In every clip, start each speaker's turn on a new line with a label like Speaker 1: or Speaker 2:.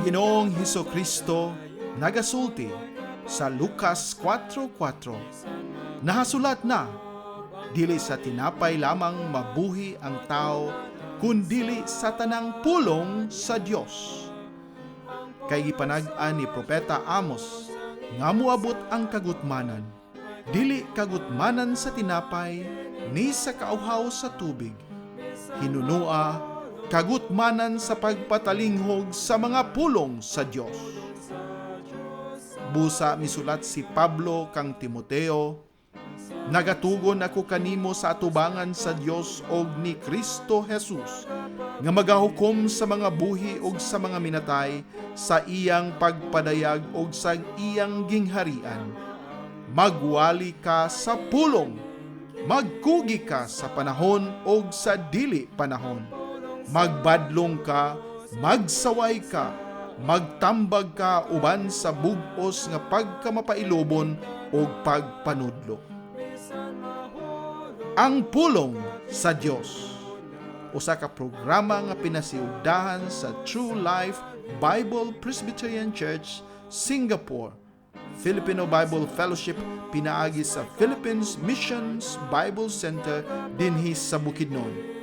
Speaker 1: Ginoong Hesukristo nagasulti sa Lucas 4:4. Nahasulat na, dili sa tinapay lamang mabuhi ang tao, kundili sa tanang pulong sa Dios. Kay gipanag-an ni Propeta Amos, nga moabot ang kagutmanan, dili kagutmanan sa tinapay, ni sa kauhaw sa tubig. Hinunua, kagutmanan sa pagpatalinghog sa mga pulong sa Dios. Busa misulat si Pablo kang Timoteo, nagatugon ako kanimo sa atubangan sa Dios og ni Kristo Jesus, nga magahukom sa mga buhi og sa mga minatay sa iyang pagpadayag og sa iyang gingharian. Magwali ka sa pulong, magkugi ka sa panahon og sa dili panahon. Magbadlong ka, magsaway ka, magtambag ka uban sa bug-os nga pagkamapailobon o pagpanudlo. Ang pulong sa Dios, usa ka programa nga pinasiugdahan sa True Life Bible Presbyterian Church, Singapore, Filipino Bible Fellowship pinaagi sa Philippines Missions Bible Center dinhi sa Bukidnon.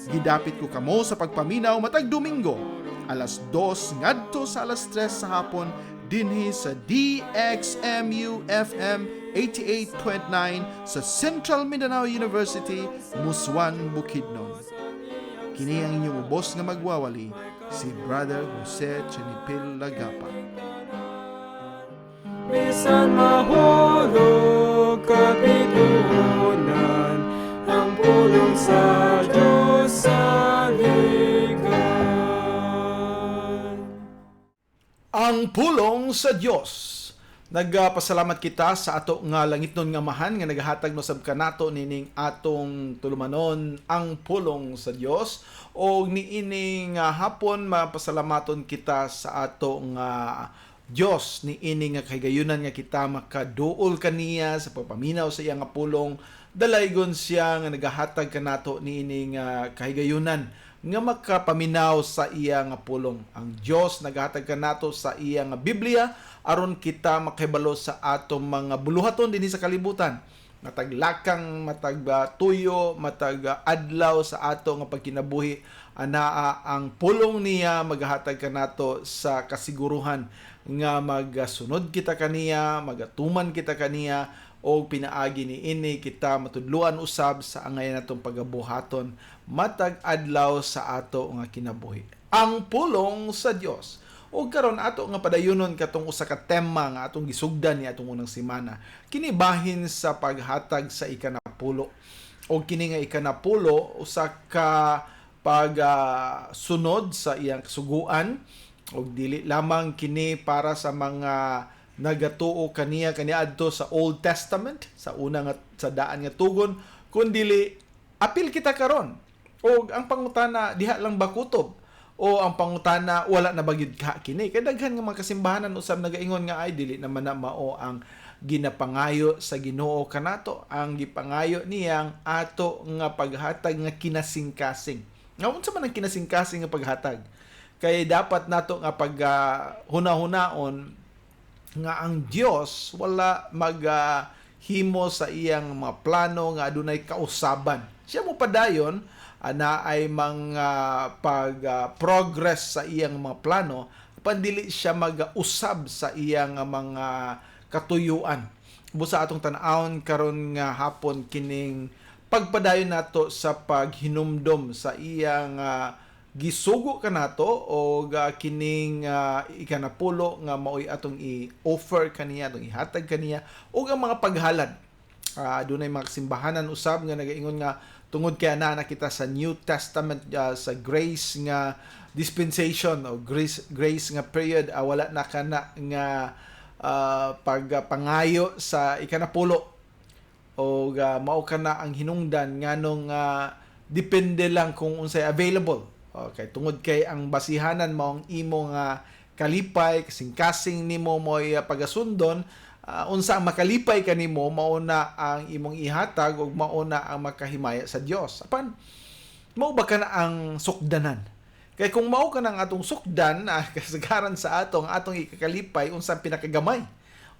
Speaker 1: Gidapit ko kamo sa pagpaminaw matag Domingo, alas 2 ngadto sa alas 3 sa hapon dinhi sa DXMU FM 88.9 sa Central Mindanao University, Muswan, Bukidnon. Kini ang inyong ubos nga magwawali, si Brother Jose Chenipil Lagapa.
Speaker 2: Bisan mahulog kapitunan, ang pulong sa Diyos sa ligan.
Speaker 1: Ang pulong sa Dios. Nagpasalamat kita sa ato nga langitnon nga mahan nga nagahatag no sab kanato nining atong tulumanon ang pulong sa Dios, o niining hapon mapasalamaton kita sa ato nga Dios niini nga kahigayunan nga kita makaduol kaniya sa pagpaminaw sa iya nga pulong. Dalaygon siya nga nagahatag kanato niining kahigayunan nga makapaminaw sa iya nga pulong. Ang Dios nagahatag kanato sa iya nga Biblia aron kita makahibalo sa atong mga buluhaton dinhi sa kalibutan. Matag lakang, matag tuyo, matag adlaw sa ato nga pagkinabuhi, anaa ang pulong niya magahatag kanato sa kasiguruhan nga magasunod kita kaniya, magatuman kita kaniya, o pinaagi ni ini kita matudluan usab sa angay natong pagabuhaton matag adlaw sa ato nga kinabuhi. Ang pulong sa Dios. O karon ato nga padayunon katong usa ka tema nga atong gisugdan ni atong unang semana. Kini bahin sa paghatag sa ikanapulo. O kini nga ikanapulo usa ka pagsunod sa iyang kasuguan, o dili lamang kini para sa mga nagatuo kaniya adto sa Old Testament, sa una nga sa daan nga tugon, kundili apil kita karon. O ang pangutana diha lang ba kutob? O ang pangutana wala na bagid ka kini? Kay daghan nga mga kasimbahanan usab nagaingon nga ay dili naman na mao ang ginapangayo sa Ginoo kanato. Ang gipangayo niyang ato nga paghatag nga kinasingkasing. Nga unsa man ang kinasingkasing nga paghatag? Kay dapat nato nga pag huna-hunaon nga ang Dios wala maghimo sa iyang mga plano nga adunay kausaban. Siya mo padayon na ay mga pag-progress sa iyang mga plano, pandili siya mag-usab sa iyang mga katuyuan. Busa atong tan-awon karon nga hapon kining pagpadayon nato sa paghinumdom sa iyang gisugo kanato, o kining ikanapulo nga maoy atong i-offer kaniya, atong ihatag kaniya, o ang mga paghalad. Dunay mga simbahanan usab nga nagaingon nga tungod kay ana kita sa New Testament, sa grace nga dispensation o grace nga period, wala na kana nga pagpangayo sa ikanapulo, o mao kana ang hinungdan nganong depende lang kung unsay available. Okay, tungod kay ang basihanan mao ang imo nga kalipay, kasing-kasing nimo mo'y pagasundon, unsa ang makalipay kanimo mao na ang imong ihatag ug mao na ang makahimaya sa Dios. Apan mao ba kana ang sukdanan? Kay kung mao ka ng atong sukdan kasagaran sa atong ikakalipay unsang pinakagamay,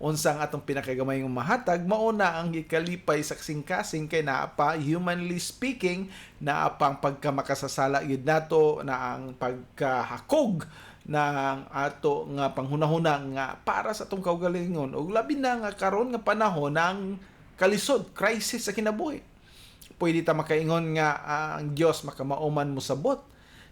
Speaker 1: unsang atong pinakagamay ng mahatag, mauna ang ikalipay sa kasing-kasing kay naa pa humanly speaking, naa pang pagkamakasasala yun nato, na ang pagkahakog ng ato nga panghunahuna nga para sa atong kaugalingon ug labi na nga karon nga panahon ng kalisod, crisis sa kinabuhi. Pwede ta makaingon nga ang Dios makamauman mo sabot.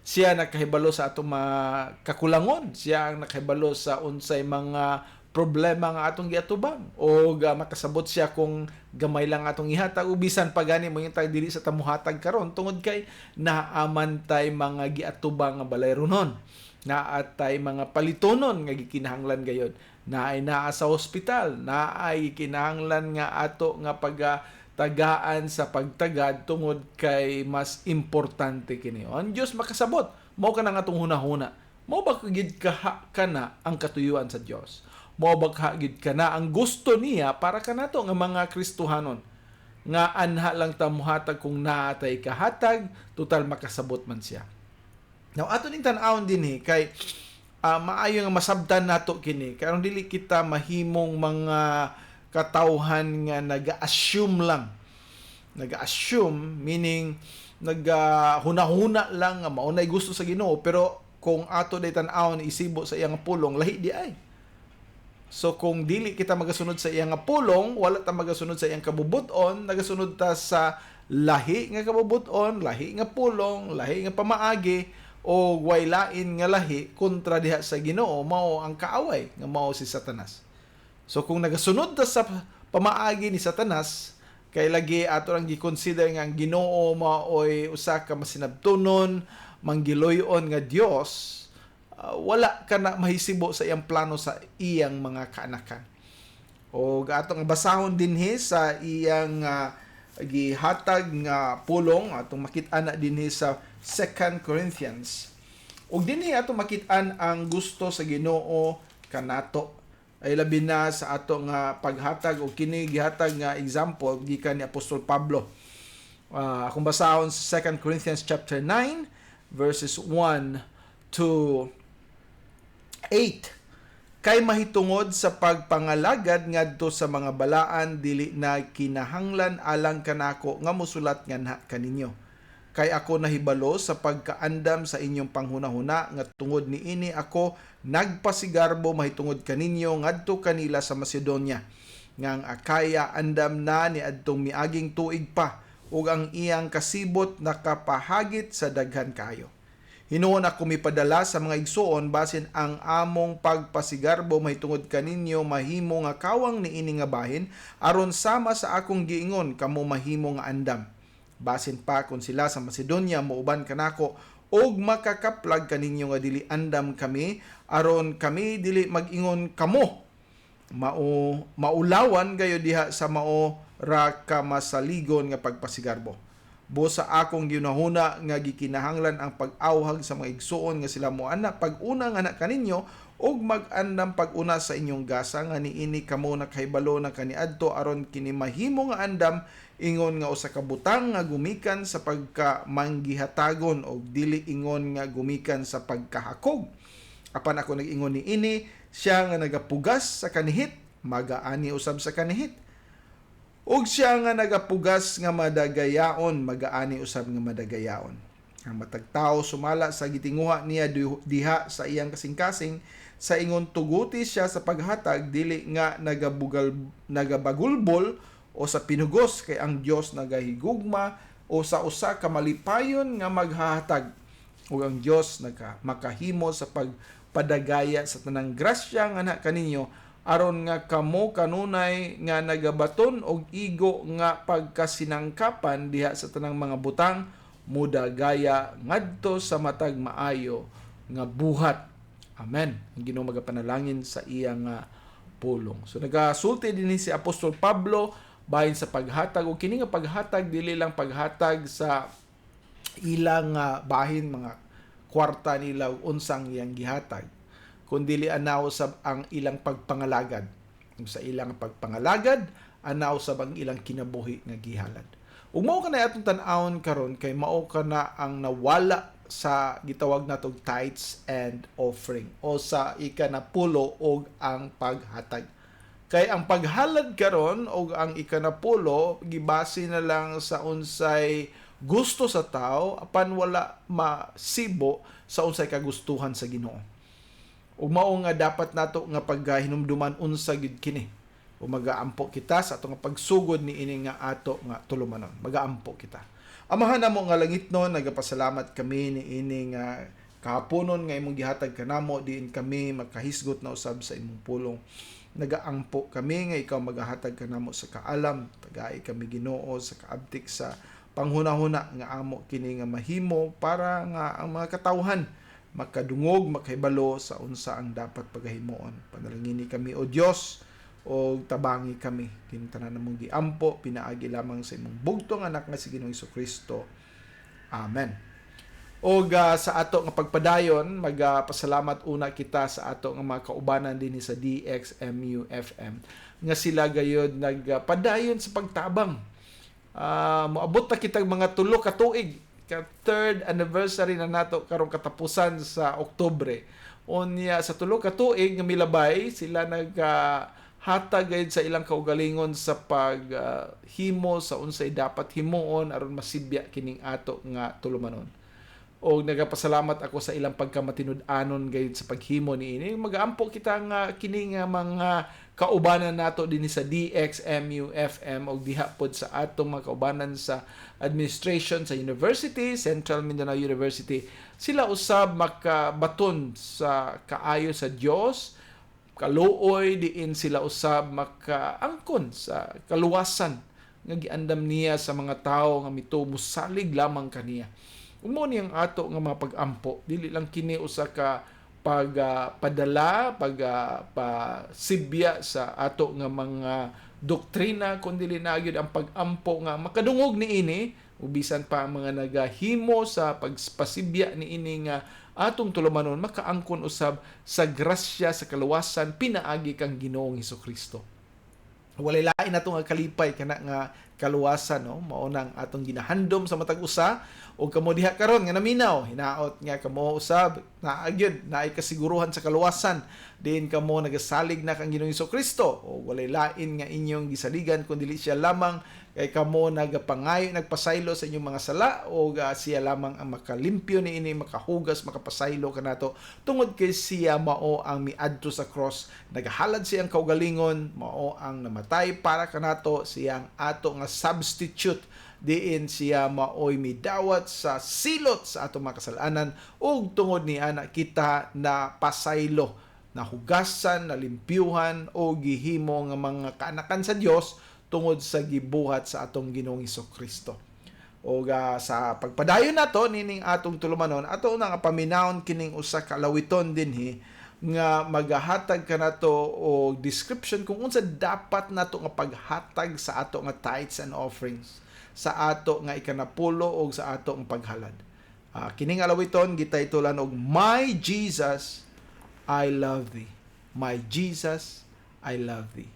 Speaker 1: Siya nakahibalo sa atong mga kakulangon, siya ang nakahibalo sa unsay mga problema nga atong giatubang, o makasabot siya kung gamay lang atong ihatag o bisan pa gani mo yung dili sa tamuhatag karon tungod kay naaman tay mga giatubang nga balayronon, naatay mga palitonon nga gikinahanglan gayod, naay naa sa ospital, naay kinahanglan nga ato nga tagaan sa pagtagad tungod kay mas importante kini. Ang Dios makasabot, mao ka na nga atong hunahuna. Mao ba kagid ka na ang katuyuan sa Dios? Mao ba kagid ka na ang gusto niya para kanato nga mga Kristohanon? Nga anha lang ta muhatag kung naatay kahatag, total makasabot man siya. Now ato ning tan-awon dinhi kay maayo nga masabtan nato kini. Kay aron dili kita mahimong mga katawhan nga nag-assume lang. Nag-assume meaning hunahuna lang nga maunay gusto sa Ginoo, pero kung ato day tan-awon isibo sa iyang pulong, lahi di ay. So kung dili kita magasunod sa iyang pulong, wala ta magasunod sa iyang kabubuton, nagasunod ta sa lahi nga kabubuton, lahi nga pulong, lahi nga pamaagi, o way lain nga lahi kontra diha sa Ginoo, mao ang kaaway nga mao si Satanas. So kung nagasunod ta sa pamaagi ni Satanas, kay lagi ato lang gi-consider nga ang Ginoo maoy usa ka masinabtunon, manggiloy-on nga Dios, wala ka na mahisibo sa iyang plano sa iyang mga kaanakan. O atong basahon dinhi sa iyang gihatag nga pulong, atong makit-an na dinhi sa 2 Corinthians. Ug dinhi atong makit-an ang gusto sa Ginoo kanato, ay labi na sa ato nga paghatag o kini gihatag nga example gikan ni Apostol Pablo. Akong basahon sa 2 Corinthians chapter 9 verses 1 to 8. Kay mahitungod sa pagpangalagad ngadto sa mga balaan dili na kinahanglan alang kanako nga mosulat nganha kaninyo. Kay ako nahibalo sa pagkaandam sa inyong panghunahuna nga tungod niini ako nagpasigarbo mahitungod kaninyo ngadto kanila sa Macedonia. Nga ang Akaya andam na ni adtong miaging tuig pa ug ang iyang kasibot nakapahagit sa daghan kayo. Hinuon ako mipadala sa mga igsoon basin ang among pagpasigarbo mahitungod kaninyo mahimo nga kawang niini nga bahin aron sama sa akong giingon kamo mahimo nga andam. Basin pa kung sila sa Macedonia muuban kanako og makakaplag kaninyo nga dili andam kami aron kami dili mag-ingon kamo maulawan gayo diha sa mao ra ka masaligon nga pagpasigarbo. Busa akong ginahuna nga gikinahanglan ang pag-awhag sa mga igsuon nga sila mo anak pag-una nga anak kaninyo og mag-andam pag-una sa inyong gasa nga niini kamo nakahibalo na kaniadto aron kini mahimo nga andam ingon nga usa ka butang nga gumikan sa pagkamanggihatagon og dili ingon nga gumikan sa pagkahakog. Apan ako nag-ingon niini siya nga nagapugas sa kanihit magaani usab sa kanihit. Ug siya nga nagapugas nga madagayaon magaani usab nga madagayaon. Ang matag tawo sumala sa gitinguha niya diha sa iyang kasing-kasing sa ingon tuguti siya sa paghatag dili nga nagabagulbol o sa pinugos kay ang Dios nagahigugma o sa usa ka malipayon nga maghahatag ug ang Dios makahimo sa pagpadagaya sa tanang grasya nga na kaninyo aron nga kamo kanunay nga nagabaton og igo nga pagkasinangkapan diha sa tanang mga butang mudagaya ngadto sa matag maayo nga buhat. Amen. Ang Ginoo magapanalangin sa iyang pulong. So nagasulti dinhi si Apostol Pablo bahin sa paghatag o kini nga paghatag dili lang paghatag sa ilang bahin mga kwarta nila unsang iyang gihatag kundi anaw sab ang ilang pagpangalagad. Sa ilang pagpangalagad anaw sab ang ilang kinabuhi nga gihalad. Ug mao kana atong tan-awon karon kay mao kana ang nawala sa gitawag natong tithes and offering o sa ikanapulo og ang paghatag. Kay ang paghalad karon og ang ikanapulo gibase na lang sa unsay gusto sa tao apan wala masibo sa unsay kagustuhan sa Ginoo. Ug mao nga dapat nato nga paghinumduman unsa gid kini. O magaampo kita sa ato nga pagsugod ni ini nga ato nga tulumanon. Magaampo kita. Amahan namo nga langitnon, nagapasalamat kami ni ini nga kahaponon nga imong gihatag kanamo diin kami makahisgot na usab sa imong pulong. Nagaampo kami nga ikaw magahatag kanamo sa kaalam, tagay kami Ginoo sa kaabtik sa panghuna-huna nga amo kini nga mahimo para nga ang mga katawhan makadungog, makahibalo sa unsa ang dapat pagahimuon. Panalangini kami o Dios o tabangi kami kini tanan namong giampo pinaagi lamang sa imong bugtong anak nga si Ginoong Hesukristo. Amen. O sa ato nga pagpadayon, magpasalamat una kita sa ato nga mga kaubanan din sa DXMU FM nga sila gayod nagpadayon sa pagtabang. Moabot na kitang mga 3 ka tuig, ka 3rd anniversary na nato karong katapusan sa Oktubre. Unya sa 3 ka tuig nga milabay sila hatag gayud sa ilang kaugalingon sa paghimo sa unsay dapat himuon aron masibya kining ato nga tulumanon. O nagapasalamat ako sa ilang pagkamatinud-anon gayud sa paghimo niini. Magaampo kita nga kini nga mga kaubanan nato dinhi sa DXMU FM o diha pod sa atong mga kaubanan sa administration sa university, Central Mindanao University. Sila usab makabaton sa kaayo sa Dios, kaluoy diin sila usab makaangkon sa kaluwasan nga giandam niya sa mga tawo nga mituo salig lamang kaniya. Umo ni ang ato nga mga pag-ampo, dili lang kini usa ka pagpadala, pasibya sa ato nga mga doktrina, kundi na gyud ang pag-ampo nga makadungog niini ubisan pa ang mga nagahimo sa pagpasibya niini nga atong tulumanon makaangkon usab sa grasya sa kaluwasan pinaagi kang Ginoong Hesukristo. Walay lain nato nga kalipay kana nga kaluwasan, no? Mao nang atong ginahandom sa matag usa o kamo diha karon nga naminaw hinaot nga kamo usab naagyud naay kasiguruhan sa kaluwasan din kamo nagasalig na kang Ginoong Hesukristo o walay lain nga inyong gisaligan kundi siya lamang kay kamo nagapangayo nagpasaylo sa inyong mga sala o siya lamang ang makalimpyo niini makahugas makapasaylo kanato tungod kay siya mao ang miadto sa cross nagahalad siyang kaugalingon mao ang namatay para kanato siyang ato nga substitute diin siya maoy midawat sa silot sa atong mga kasalanan ug tungod ni ana kita na pasaylo na hugasan na limpyuhan o gihimo nga mga kaanakan sa Dios tungod sa gibuhat sa atong Ginoong Hesukristo. O sa pagpadayon nato nining atong tulumanon ato na nga paminawon kining usa ka lawiton dinhi nga magahatag kanato o description kung unsa dapat nato nga paghatag sa ato nga tithes and offerings sa ato nga ikanapulo o sa ato nga paghalad. Kining alawiton gitaytulan og My Jesus, I love thee. My Jesus, I love thee.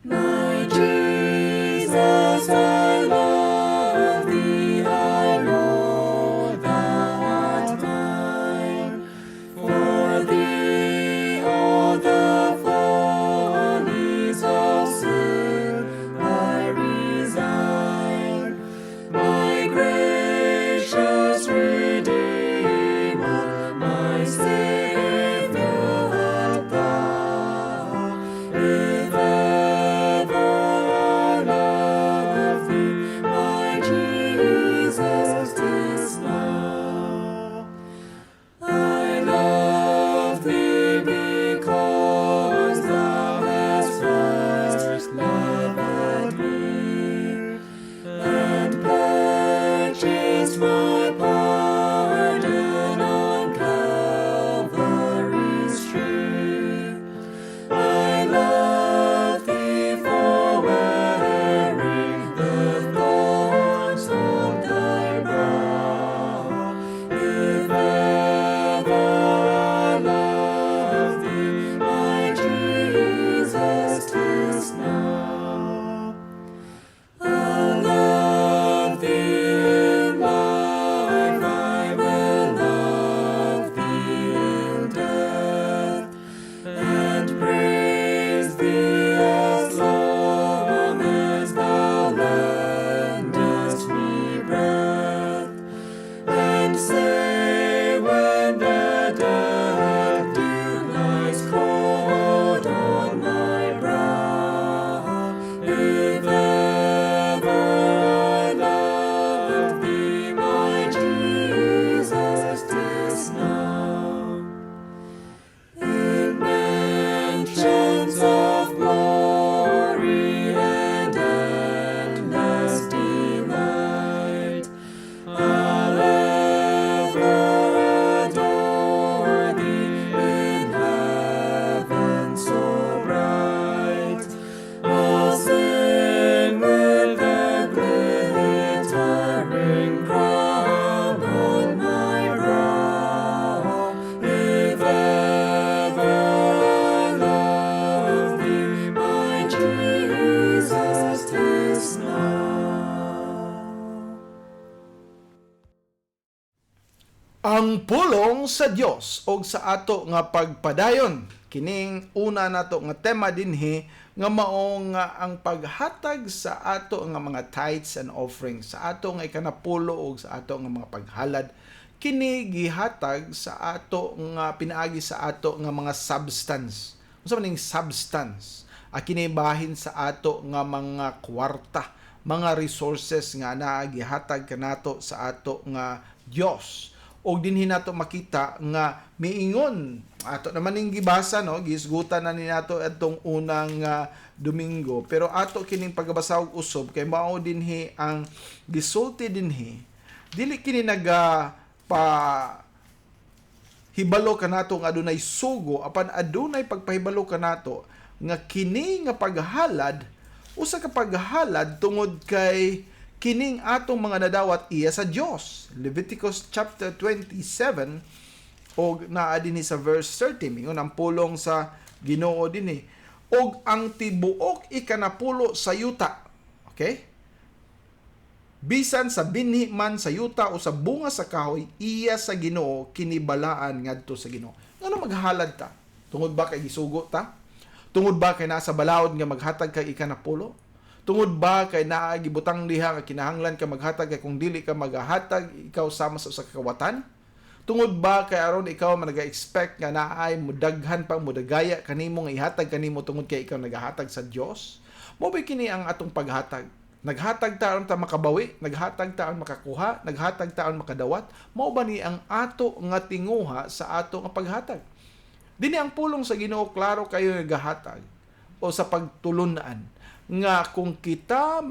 Speaker 2: My Jesus, I love thee, I know thou art mine. For thee all the follies of sin I resign. Diyos na.
Speaker 1: Ang pulong sa Dios og sa ato nga pagpadayon. Kining una nato nga tema dinhi nga mao nga ang paghatag sa ato nga mga tithes and offerings, sa ato nga ikanapulo og sa ato nga mga paghalad, kini gihatag sa ato nga pinaagi sa ato nga mga substance. Unsa man ning substance? Kini bahin sa ato nga mga kwarta, mga resources nga naa gihatag kanato sa ato nga Dios. Og dinhi nato makita nga miingon ato naman ning gibasa, no, gisgutan na ni nato adtong unang Domingo, pero ato kining pagbasa og usob kay mao dinhi ang gisulti dinhi, dili kini pa hibalo kanato nga adunay sugo apan adunay pagpahibalo kanato nga kini nga paghalad usa ka paghalad tungod kay kining atong mga nadawat iya sa Dios. Leviticus chapter 27 og naa dinhi sa verse 30, mingon ang pulong sa Ginoo dinhi. Og ang tibuok ikanapulo sa yuta, okay? Bisan sa binhi man sa yuta o sa bunga sa kahoy, iya sa Ginoo kinibalaan ngadto sa Ginoo. Ngano maghalad ta? Tungod ba kay gisugo ta? Tungod ba kay nasa balaod nga maghatag kay ikanapulo? Tungod ba kay naa gibutang diha nga kinahanglan ka maghatag kay kung dili ka maghatag ikaw sama sa kawatan? Tungod ba kay aron ikaw man naga-expect nga naay mudaghan pang mudagaya kanimo nga ihatag kanimo tungod kay ikaw nagahatag sa Dios? Mao ba kini ang atong paghatag? Naghatag ta aron ta makabawi, naghatag ta aron makakuha, naghatag ta aron makadawat. Mao ba ni ang ato nga tinguha sa ato nga paghatag? Dini ang pulong sa Ginoo klaro kayo nagahatag o sa pagtulunan nga kung kita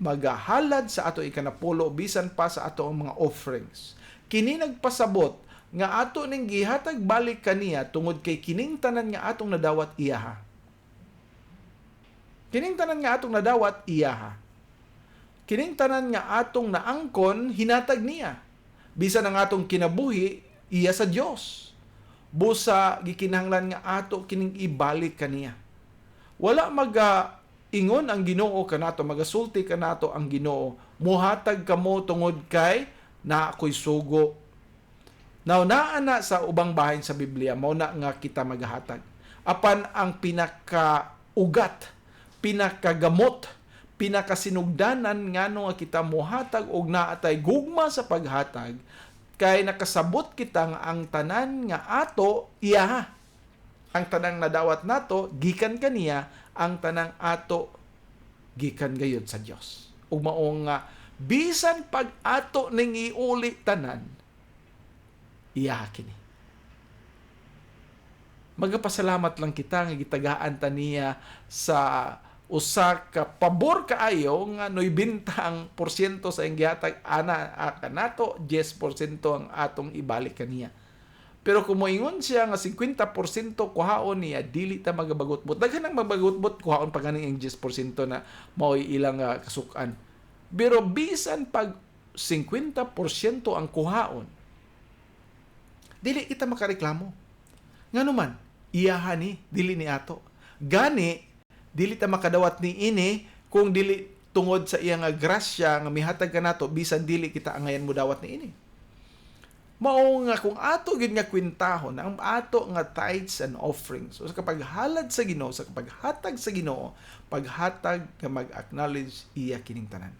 Speaker 1: magahalad sa ato ikanapulo bisan pa sa ato ang mga offerings, kini nagpasabot nga ato ning gihatag balik kaniya tungod kay kining tanan nga atong nadawat iyaha. Kining tanan nga atong nadawat iyaha. Kining tanan nga atong naangkon hinatag niya. Bisan ang atong kinabuhi iya sa Dios. Busa gikinahanglan nga ato kining ibalik kaniya. Wala ingon ang Ginoo kanato, magasulti kanato ang Ginoo, muhatag kamo tungod kay na ako'y sugo. Now, naana sa ubang bahin sa Biblia, mao na nga kita maghatag. Apan ang pinakaugat, pinakagamot, pinakasinugdanan ngano nga kita muhatag og naatay gugma sa paghatag, kay nakasabot kita nga ang tanan nga ato iyaha. Ang tanang nadawat nato gikan kaniya, ang tanang ato gikan gayud sa Dios. Ug mao nga bisan pag ato ning iuli tanan iya kini. Magapasalamat lang kita nga gitagaan ta niya sa usa ka pabor kaayo nga 90% sa iyang gihatag ana kanato 10% ang atong ibalik kaniya. Pero kung moingon siya nga 50% kuhaon niya, dili ta magabagot-bot. Daghan nang magabagot-bot kuhaon pa ganing ang 10% na mao'y ilang kasukan. Pero bisan pag 50% ang kuhaon, dili kita makareklamo. Ngano man, iyahan ni, dili ni ato. Gani, dili ta makadawat ni ini kung dili tungod sa iyang grasya nga mihatag kanato bisan dili kita angayan mo dawat ni ini. Mao nga kung ato gid nga kwintahon ang ato nga tithes and offerings, so sa kapaghalad sa Ginoo, sa kapaghatag sa Ginoo, paghatag nga mag-acknowledge iya kining tanan.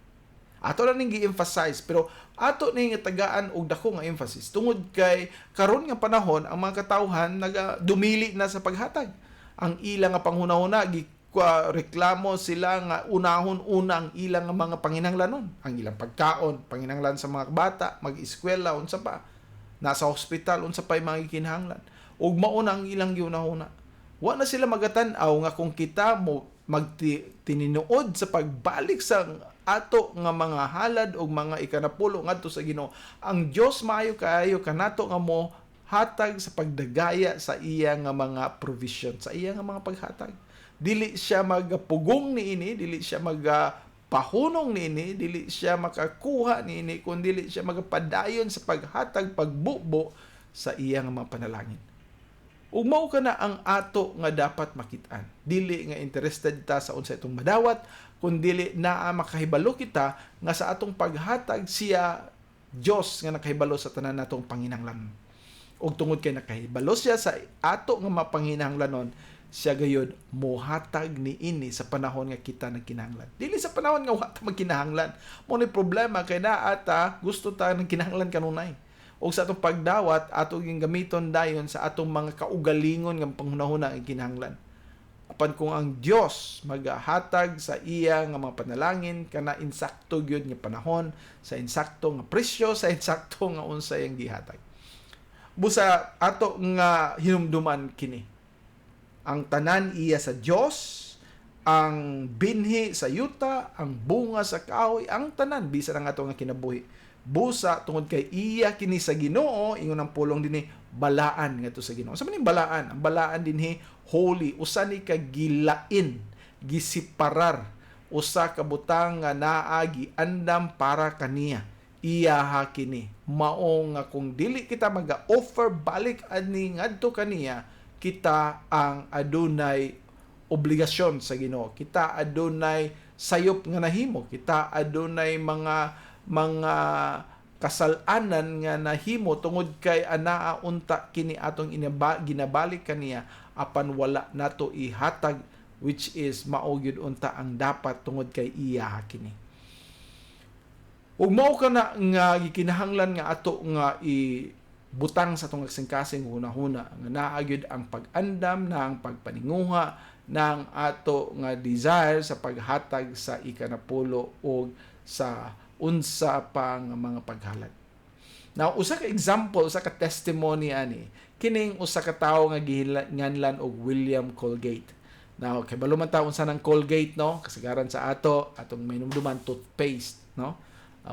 Speaker 1: Ato lang ning gi-emphasize, pero ato ning tagaan og dako nga emphasis tungod kay karon nga panahon ang mga katawhan dumili na sa paghatag. Ang ilang nga panghunahuna reklamo sila nga unahon-una ang ilang nga mga panginahanglanon, ang ilang pagkaon, panginahanglan sa mga bata, mag-eskwela unsa pa. Nasa hospital, unsa pa'y mga kinahanglan. Ug mao na ang ilang giunahuna. Wa na sila magatan-aw nga kung kita mo magtininuod sa pagbalik sa ato nga mga halad o mga ikanapulo ngadto sa Ginoo. Ang Dios maayo kaayo kanato nga mo hatag sa pagdagaya sa iya nga mga provision, sa iya nga mga paghatag. Dili siya magpugong niini, dili siya pahunong niini, dili siya makakuha niini, kundi dili siya magpadayon sa paghatag, pagbubo sa iyang mga panalangin. Ug mao kana ang ato nga dapat makitaan. Dili nga interested ta sa unsa itong madawat, kun dili naa makahibalo kita nga sa atong paghatag siya Dios nga nakahibalo sa tanan natong panginahanglanon. Ug tungod kay nakahibalo siya sa ato nga mapanginahanglanon, siya gayud mohatag ni ini sa panahon nga kita nagkinahanglan. Dili sa panahon nga wa ta magkinahanglan. Mo ni problema kay naa ta gusto ta nagkinahanglan kanunay. O sa atong pagdawat, ato yung gamiton dayon sa atong mga kaugalingon ng panghunahuna ang kinahanglan. Apan kung ang Dios magahatag sa iya nga mga panalangin, kana insakto gyud nga panahon, sa insakto nga presyo, sa insakto nga unsay ang gihatag. Busa ato nga hinumduman kini. Ang tanan iya sa Dios, ang binhi sa yuta, ang bunga sa kahoy, ang tanan bisan ang ato nga kinabuhi. Busa tungod kay iya kini sa Ginoo, ingon ang pulong dinhi balaan ngadto sa Ginoo. Sa maning balaan, ang balaan dinhi holy, usa ni ka gilain, gisiparar, usa ka butang nga naa giandam para kaniya. Iya ha kini mao nga kung dili kita maga-offer balik ani ngadto kaniya, kita ang adunay obligasyon sa Ginoo. Kita adunay sayop nga nahimo, kita adunay mga kasalanan nga nahimo tungod kay anaa unta kini atong ginabalik kaniya apan wala nato ihatag, which is mao gyud unta ang dapat tungod kay iya kini. Ug mao kana nga gikinahanglan nga ato nga butang sa atong kasing-kasing hunahuna nga naa gyud ang pag-andam na ang pagpaninguha ng ato nga desire sa paghatag sa ikanapulo o sa unsa pa nga mga paghalad. Now, usa ka example, usa ka testimony ani, kining usa ka tawo nga gihinganlan og William Colgate. Now, kay baluman ta unsa nang Colgate, no? Kasagaran sa atong minumduman toothpaste, no?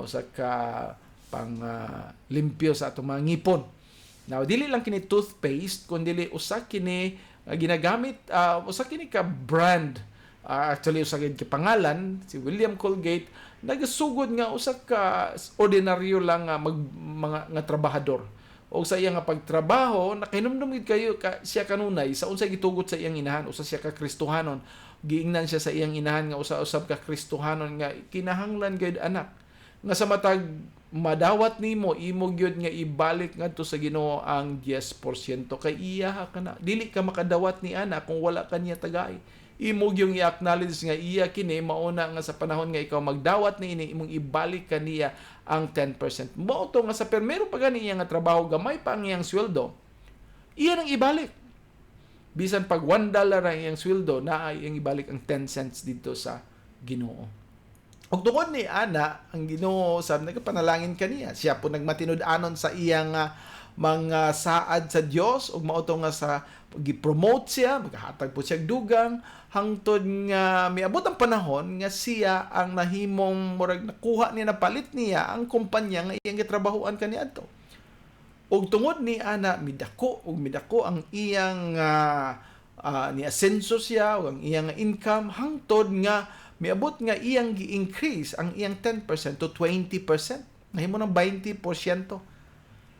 Speaker 1: Usa ka pang limpyo sa atong mga ngipon. Now, dili lang kini toothpaste, kundi usa kini ginagamit, usa kini ka brand. Actually, usa kini pangalan, si William Colgate, nagasugod nga usa ka ordinaryo lang nga mga trabahador. O sa iya nga pagtrabaho, nakahinumdum gid kayo siya kanunay sa unsay gitugot sa iyang inahan, usa siya ka Kristohanon. Giingnan siya sa iyang inahan nga usa-usab ka Kristohanon nga kinahanglan gayud anak. Nga sa matag madawat nimo imo gyud nga ibalik ngadto sa Ginoo ang 10% kay iya kana. Dili ka makadawat ni ana kung wala kaniya tagay. Imo yung i-acknowledge nga iya kini mauna nga sa panahon nga ikaw magdawat ni ini imong ibalik kaniya ang 10%. Mao to nga sa permero pa gani iya nga trabaho gamay pa ang iyang sweldo. Iya nang ibalik. Bisan pag $1 ang iyang sweldo, naa iyang ibalik ang 10 cents dito sa Ginoo. Og tungod ni ana ang Ginoo sa nagapanalangin kaniya, siya po nagmatinud-anon sa iyang mga saad sa Dios ug mao to nga sa gi-promote siya, maghahatag po siya dugang hangtod nga miabot ang panahon nga siya ang nahimong murag nakuha niya napalit niya ang kumpanya nga iyang gitrabahuan kaniadto. Ug tungod ni ana midako ang iyang ni asenso siya ug ang iyang income hangtod nga miabot nga iyang gi-increase ang iyang 10% to 20%. Nahimo ng 20%.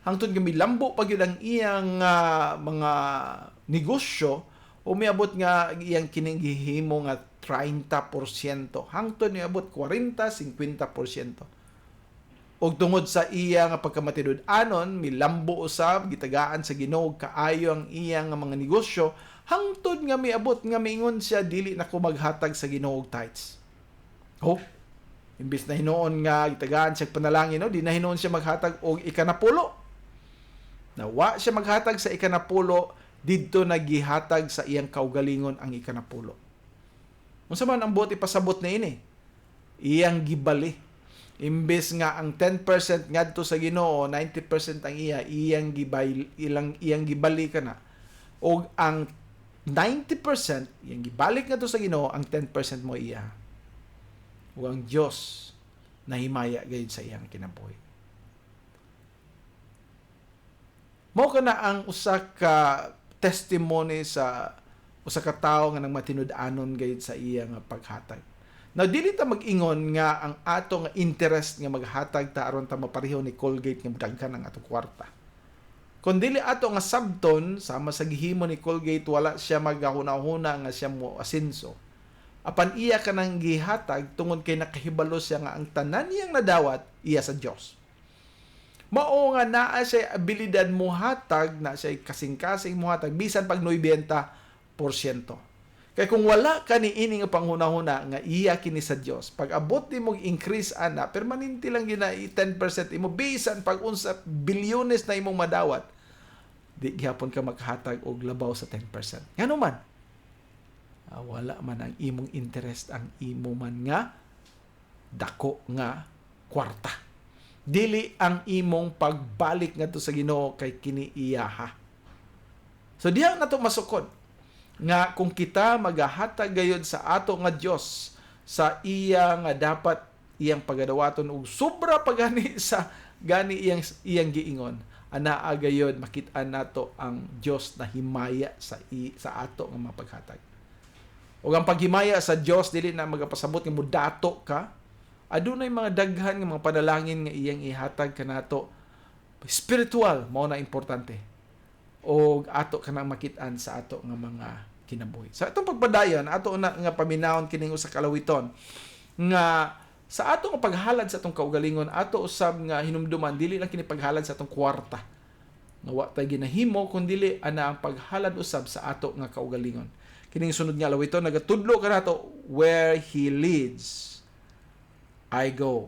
Speaker 1: Hangtod nga milambo pa gyud ang iyang mga negosyo o miabot nga iyang kining gihimo nga 30%. Hangtod miabot 40-50%. Og tungod sa iya nga pagkamatinud-anon, milambo usab gitagaan sa Ginoo kaayo ang iyang mga negosyo, hangtod nga miabot nga miingon siya dili na ko maghatag sa Ginoo og tithes. Oh, imbis na hinuon nga gitagaan siya panalangin, no, di na hinuon siya maghatag og ikanapulo. Nawa siya maghatag sa ikanapulo, didto nagihatag sa iyang kaugalingon ang ikanapulo. Unsa man ang buot ipasabot na ini? Iyang gibali. Imbes nga ang 10% ngadto sa Ginoo, 90% ang iyang gibali kana. Og ang 90% iyang gibalik ngadto sa Ginoo, ang 10% mo iya. Ug ang Dios nahimaya gayud sa iyang kinabuhi. Mao kana ang usa ka testimony sa usa ka tawo nga nagmatinud-anon gayud sa iya nga paghatag. Now, dili ta mag-ingon nga ang ato nga interest nga maghatag ta aron ta mapareho ni Colgate nga daghan ang atong kwarta. Kung dili ato nga sabton, sama sa gihimo ni Colgate, wala siya magahuna-huna nga siya mo asinso. Apan iya ka nang gihatag, tungod kay nakahibalo siya nga ang tanan niyang nadawat, iya sa Dios. Mao nga naa siya abilidad mo hatag, na siya kasing-kasing mo hatag, bisan pag 90%. Kaya kung wala ka ni ini nga panghuna-huna, nga iya kini sa Dios, pag abot di mo increase ana, permanente lang gina 10% imo, bisan pag unsa bilyones na imong madawat, di gyapon ka maghatag og labaw sa 10%. Ngano man? Wala man ang imong interest, ang imo man nga dako nga kwarta. Dili ang imong pagbalik ngadto sa Ginoo kay kini iyaha. So diha nato masukod nga kung kita magahatag gayud sa ato nga Dios, sa iya nga dapat iyang pagadawaton og sobra pagani sa gani iyang giingon, anaa gayud makit-an nato ang Dios na himaya sa ato nga mapaghatag. O ang paghimaya sa Dios dili na magapasabot nga mudato ka. Adunay mga daghan nga mga panalangin nga iyang ihatag kanato. Spiritual mao na importante. O ato kanang makit-an sa ato nga mga kinabuhi. Sa atong pagpadayon, ato na nga paminawon kining usa ka kalawiton nga sa ato nga paghalad sa atong kaugalingon, ato usab nga hinumduman dili lang kini paghalad sa atong kwarta. Nga wa tay ginahimo kundi ana ang paghalad usab sa ato nga kaugalingon. Kining sunod nga lawito, nagatudlo ka nato, where He leads, I go.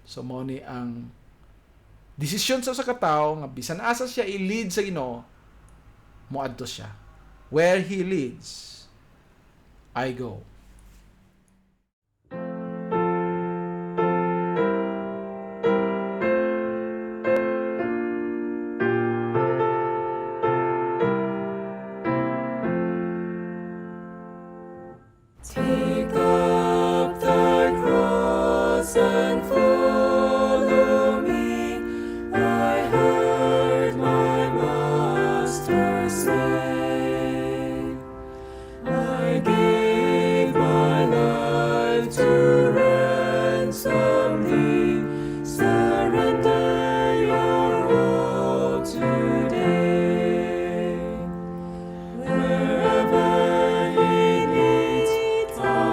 Speaker 1: So, mo ni ang desisyon sa katao, nga bisan asa siya i-lead sa Ginoo, moadto siya. Where He leads, I go.
Speaker 2: Take up thy cross and follow me. I heard my Master say, I gave my life to ransom thee. Surrender your all today. Wherever He leads, I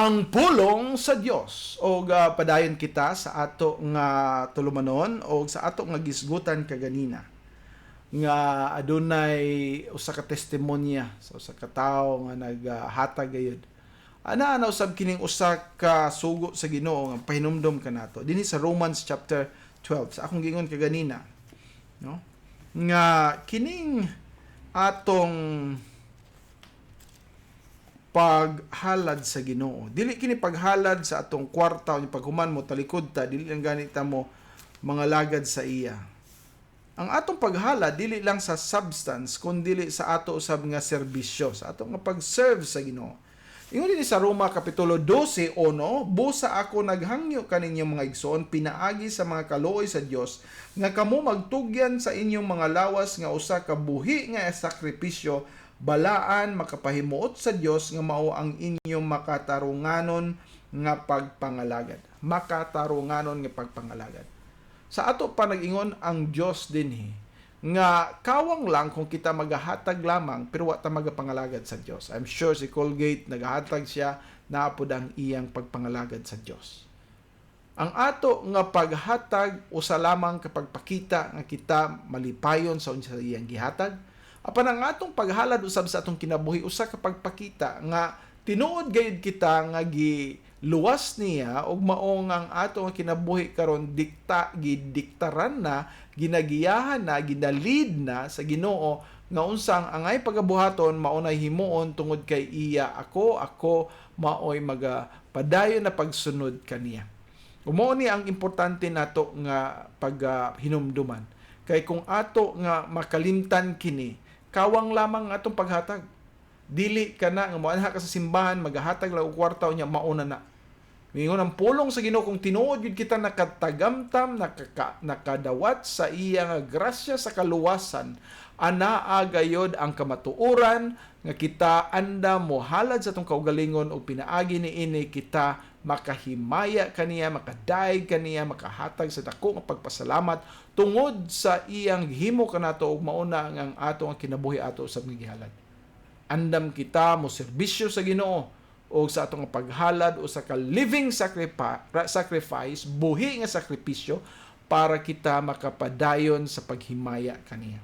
Speaker 1: ang pulong sa Dios o padayon kita sa ato nga tulumanon o sa ato nga gisgutan kaganina nga adunay usa ka testimonya sa usa ka tawo nga naghatag gayud ana usab kining usa ka sugo sa Ginoo nga pahinumdom kanato dinhi sa Romans chapter 12 sa akong gingon kaganina, no, nga kining atong paghalad sa Ginoo dili kini paghalad sa atong kwarta o paghuman mo talikod ta dili lang ganita mo mga lagad sa iya. Ang atong paghalad dili lang sa substance kundi sa ato usab nga serbisyo sa ato nga pag-serve sa Ginoo. Ingon dinhi sa Roma kapitulo 12 ono, busa ako naghangyo kaninyo mga igsoon pinaagi sa mga kaluoy sa Dios nga kamo magtugyan sa inyong mga lawas nga usa ka buhi nga sakripisyo balaan makapahimuot sa Dios nga mao ang inyong makatarunganon nga pagpangalagad. Makatarunganon nga pagpangalagad. Sa ato pa nag-ingon ang Dios dinhi nga kawang lang kung kita magahatag lamang pero wa ta magapangalagad sa Dios. I'm sure si Colgate nagahatag siya naapod ang iyang pagpangalagad sa Dios. Ang ato nga paghatag usa lamang kapag pakita nga kita malipayon sa unsa iyang gihatag. Apan ang atong paghalad usab sa atong kinabuhi usa ka pagpakita nga tinuod gayud kita nga giluwas niya ug mao nga ang atong kinabuhi karon gidiktaran na, ginagiyahan na, ginalid na sa Ginoo nga unsang angay pagabuhaton maunay himuon tungod kay iya ako maoy magapadayon na pagsunod kaniya. Mao ni ang importante nato nga paghinumduman. Kay kung ato nga makalimtan kini kawang lamang atong paghatag. Dili ka na nga moanha ka sa simbahan magahatag lang og kwarta unya mauna na. Mingon ang pulong sa Ginoo kung tinuod gyud kita nakatagamtam nakadawat sa iya nga grasya sa kaluwasan anaa gayod ang kamatuoran nga kita anda mohalad sa atong kaugalingon ug pinaagi niini kita makahimaya kaniya, makadaig kaniya, makahatag sa dako nga pagpasalamat tungod sa iyang himo kanato ug mauna ang ato nga kinabuhi ato usab nga gihalad. Andam kita mo serbisyo sa Ginoo o sa atong paghalad o sa living sacrifice, buhi nga sakripisyo para kita makapadayon sa paghimaya kaniya.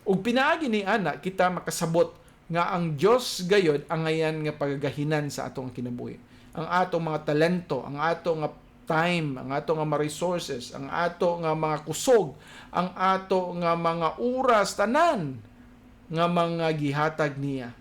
Speaker 1: Ug pinaagi ni ana kita makasabot nga ang Dios gayod ang ngayan nga pagagahinan sa atong kinabuhi. Ang atong mga talento, ang atong nga time, ang atong nga mga resources, ang atong nga mga kusog, ang atong nga mga oras tanan nga mga gihatag niya.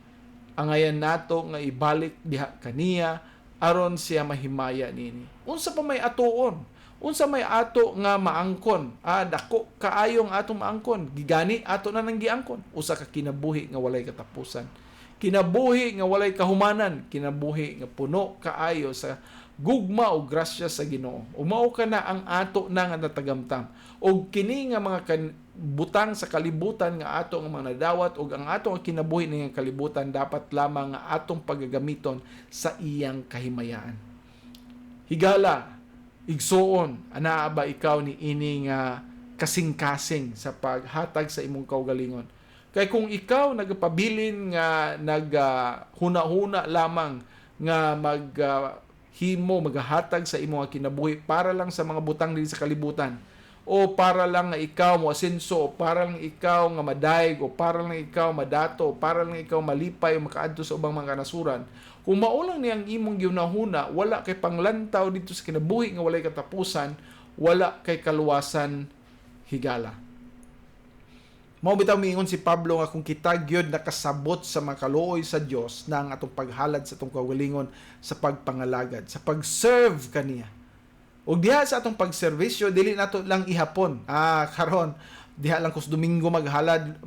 Speaker 1: Ang ayan nato nga ibalik diha kaniya aron siya mahimaya nini. Unsa pa may atuon? Unsa may ato nga maangkon? Dako kaayong atong maangkon. Gigani ato na nang giangkon. Usa ka kinabuhi nga walay katapusan. Kinabuhi nga walay kahumanan, kinabuhi nga puno kaayo sa gugma o grasya sa Ginoo. Umao ka na ang ato na nga natagamtam. O kini nga mga butang sa kalibutan nga ato nga mga nadawat o ang ato nga kinabuhi nga kalibutan dapat lamang nga atong pagagamiton sa iyang kahimayaan. Higala, igsoon, anaa ba ikaw ni ini nga kasing-kasing sa paghatag sa imong kaugalingon? Kay kung ikaw nagpabilin nga naghuna-huna lamang nga maghatag sa imong kinabuhi para lang sa mga butang dinhi sa kalibutan o para lang nga ikaw mo asenso o para lang ikaw nga madaig o para lang ikaw madato o para lang ikaw malipay o makaadto sa ubang mga kanasuran, kung maulang niyang imong ginahuna wala kay panglantaw dito sa kinabuhi nga walay katapusan, wala kay kaluwasan higala. Mao bitaw miingon si Pablo nga kung kita gyud nakasabot sa mga kaluoy sa Dios nang atong paghalad sa atong kaugalingon sa pagpangalagad, sa pag-serve kaniya. Ug diha sa atong pagserbisyo dili nato lang ihapon. Karon diha lang kus Domingo maghalad,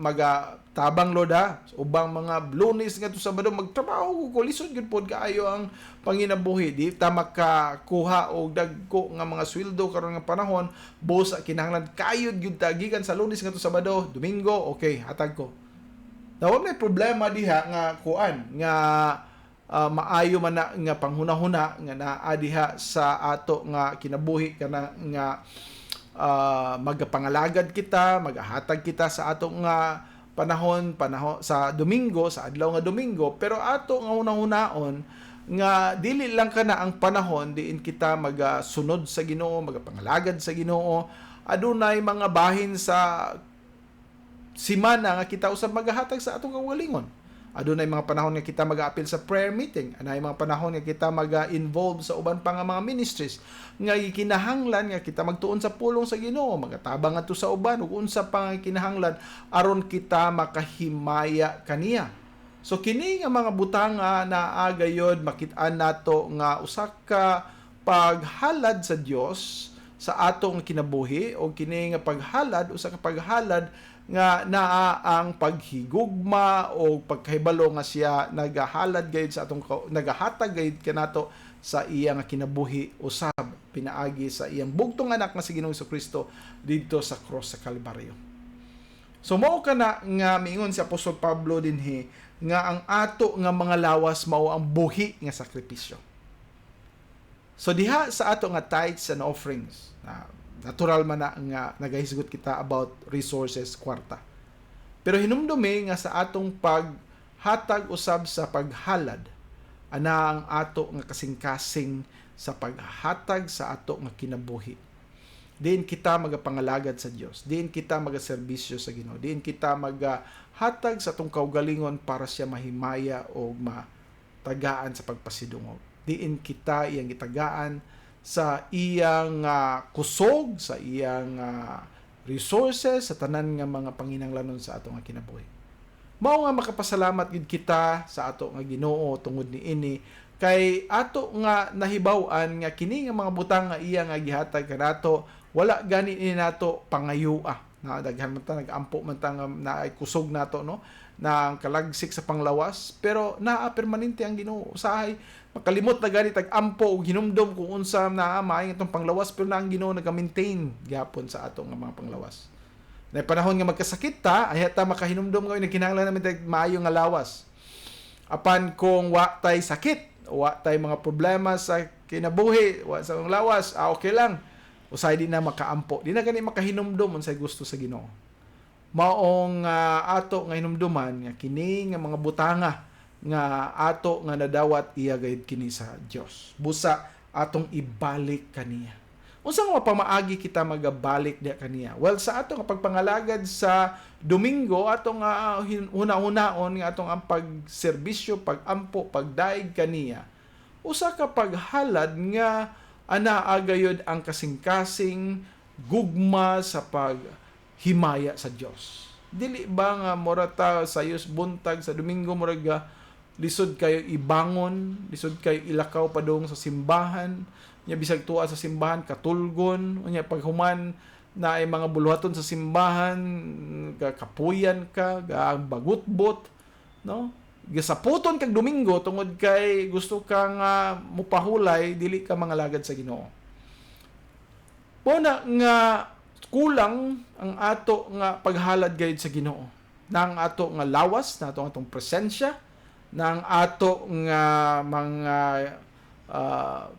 Speaker 1: tabang loda, ubang mga Lunes nga to Sabado magtrabaho ko lisod gyud pod kaayo ang panginabuhi. Di ta makakuha og dagko nga mga sweldo karon nga panahon, busa kinahanglan kayod gyud ta gikan sa Lunes nga to Sabado, Domingo, okay, hatag ko. Daw may problema diha nga kuan nga maayo man na nga panghuna-huna nga naa diha sa ato nga kinabuhi kana nga magapangalagad kita, magahatag kita sa ato nga panahon sa Domingo, sa adlaw nga Domingo, pero ato nga hunahunahon nga dili lang kana ang panahon diin kita magasunod sa Ginoo, magapangalagad sa Ginoo. Adunay mga bahin sa simana nga kita usab magahatag sa atong kaugalingon. Adunay mga panahon nga kita mag-aapil sa prayer meeting. Anay mga panahon nga kita mag-involve sa uban pa nga mga ministries nga kinahanglan nga kita magtuon sa pulong sa Ginoo, magatabang adto sa uban ug unsa pa nga kinahanglan aron kita makahimaya kaniya. So kini nga mga butanga na agayod makit-an nato nga usa ka paghalad sa Dios sa atong kinabuhi o kini nga paghalad usa ka paghalad nga naa ang paghigugma o pagkahibalo nga siya nagahalad gayud sa atong nagahatag gayud kanato sa iya nga kinabuhi usab pinaagi sa iyang bugtong anak nga si Ginoong Jesucristo didto sa cross sa Kalbaryo. So mao kana nga miingon si Apostol Pablo dinhi nga ang ato nga mga lawas mao ang buhi nga sakripisyo. So diha sa ato nga tithes and offerings, natural man na nga nagahisgot kita about resources, kwarta. Pero hinumdumi nga sa atong paghatag usab sa paghalad, ana ang ato nga kasing-kasing sa paghatag sa ato nga kinabuhi. Diin kita magapangalagad sa Dios, diin kita magaserbisyo sa Ginoo, diin kita magahatag sa atong kaugalingon para siya mahimaya o matagaan sa pagpasidungog. Diin kita iyang gitagaan sa iyang kusog, sa iyang resources, sa tanan nga mga panginahanglanon sa atong kinabuhi. Mao nga makapasalamat gid kita sa ato nga Ginoo tungod niini kay ato nga nahibaw-an nga kini nga mga butang nga iya nga gihatag kanato wala gani ni nato pangayua na daghan man ta nag-ampo man ta nga naay kusog nato no na kalagsik sa panglawas pero naa permanente ang Ginoo usahay makalimot na gani tag-ampo og hinumdom kung unsa naa maayong itong panglawas pero na ang Ginoo naga-maintain gyapon sa ato nga mga panglawas. Na panahon nga magkasakit ta ay ta makahinumdom nga kinahanglan namin tag maayo nga lawas. Apan kung wa tay sakit, wa tay mga problema sa kinabuhi, wa sa lawas, okay lang. Usay di na makaampo. Di na gani makahinumdom unsay gusto sa Ginoo. Maong ato nga hinumduman nga kini nga mga butanga nga ato nga nadawat iya gayud kini sa Dios. Busa atong ibalik kaniya. Unsa nga pamaagi kita magabalik diha kaniya? Well, sa ato nga pagpangalagad sa Domingo atong una-unaon nga atong ang pagserbisyo, pagampo, pagdaig kaniya. Usa ka paghalad nga ana agayod ang kasing-kasing gugma sa paghimaya sa Dios. Dili ba nga morata sa yus buntag sa Domingo muraga lisod kayo ibangon, lisod kayo ilakaw padung sa simbahan, nya bisag tuwa sa simbahan katulgon, nya paghuman na ay mga buluhaton sa simbahan, kapuyan ka, bagutbot, no? Gasaputon kag Domingo tungod kay gusto kang mupahulay dili ka mangalagad sa Ginoo. Muna nga kulang ang ato nga paghalad gayud sa Ginoo. Nang ato nga lawas, na atong presensya, nang ato nga mga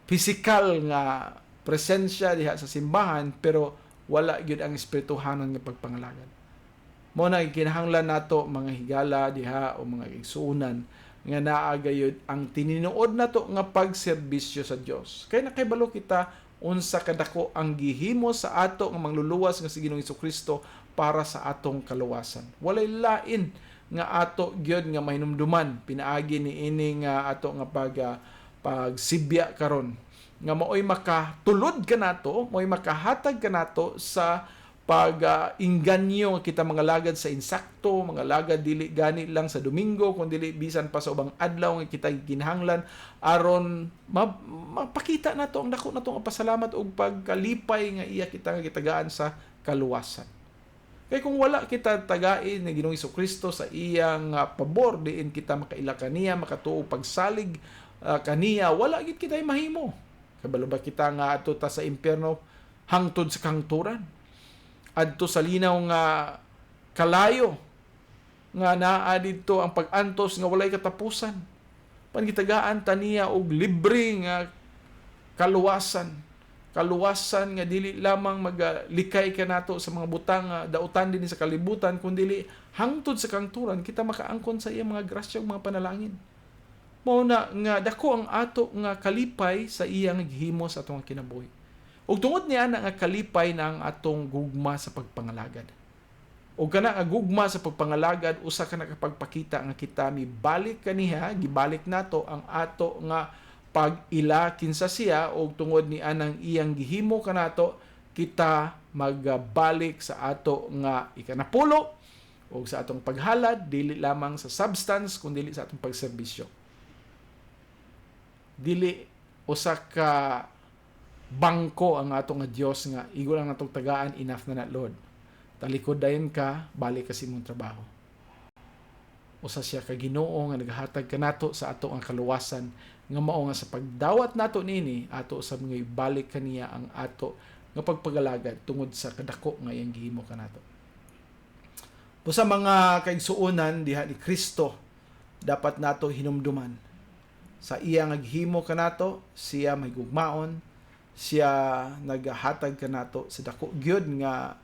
Speaker 1: physical nga presensya diha sa simbahan pero wala gyud ang espirituhanon nga pagpangalagad. Mo na kinahanglan nato mga higala diha o mga igsuunan nga naa gayud ang tininuod nato nga pagserbisyo sa Dios. Kay nakahibalo kita unsa kadako ang gihimo sa ato nga mangluluwas nga si Ginoong Jesucristo para sa atong kaluwasan. Walay lain nga ato gyud nga mahinumduman pinaagi ni ini nga ato nga pagsibya karon nga maoy makatulod kanato, maoy makahatag kanato sa pag-inganyo kita mga lagad sa insakto, mga lagad dili gani lang sa Domingo, kundi dili bisan pa sa ubang adlaw nga kita ginahanglan aron mapakita nato ang dako nato nga pasalamat ug pagkalipay nga iya kita nga gitagaan sa kaluwasan. Kay kung wala kita tagain ni Ginoong Jesucristo sa iyang pabor diin kita makaila kaniya, makatuo pagsalig kaniya, wala gid kita mahimo. Kabalo ba kita nga ato ta sa impierno hangtod sa kangturan? Adto sa linaw nga kalayo nga naa didto ang pag-antos nga walay katapusan. Pangitagaan taniya og libre nga kaluwasan. Kaluwasan nga dili lamang maglikay kanato sa mga butang nga dautan din sa kalibutan kundi dili hangtod sa kangturan kita makaangkon sa iyang mga grasya ug mga panalangin. mao na nga dako ang ato nga kalipay sa iyang gihimo sa atong kinabuhi. Ug tungod niya na nga kalipay na ang atong gugma sa pagpangalagad. O kana nga gugma sa pagpangalagad usa ka nakapagpakita nga kita mibalik kaniya, gibalik nato ang ato nga pag-ila kinsa siya o tungod ni anang iyang gihimo kanato kita magbalik sa ato nga ikanapulo o sa atong paghalad dili lamang sa substance kundi sa atong pagserbisyo. Dili usa ka bangko ang atong nga Dios nga igo lang natong tagaan enough na Lord. Talikod dayon ka, balik ka sa imong trabaho. Usa siya ka Ginoo nga naghatag kanato sa ato ang kaluwasan nga mao nga sa pagdawat nato nini ato usab nga ibalik kaniya ang ato nga pagpagalagad tungod sa kadako nga iyang gihimo kanato. Sa mga kaigsuonan diha ni Kristo dapat nato hinumduman sa iya nga gihimo kanato, siya may gugmaon, siya naghatag kanato sa dako gyud nga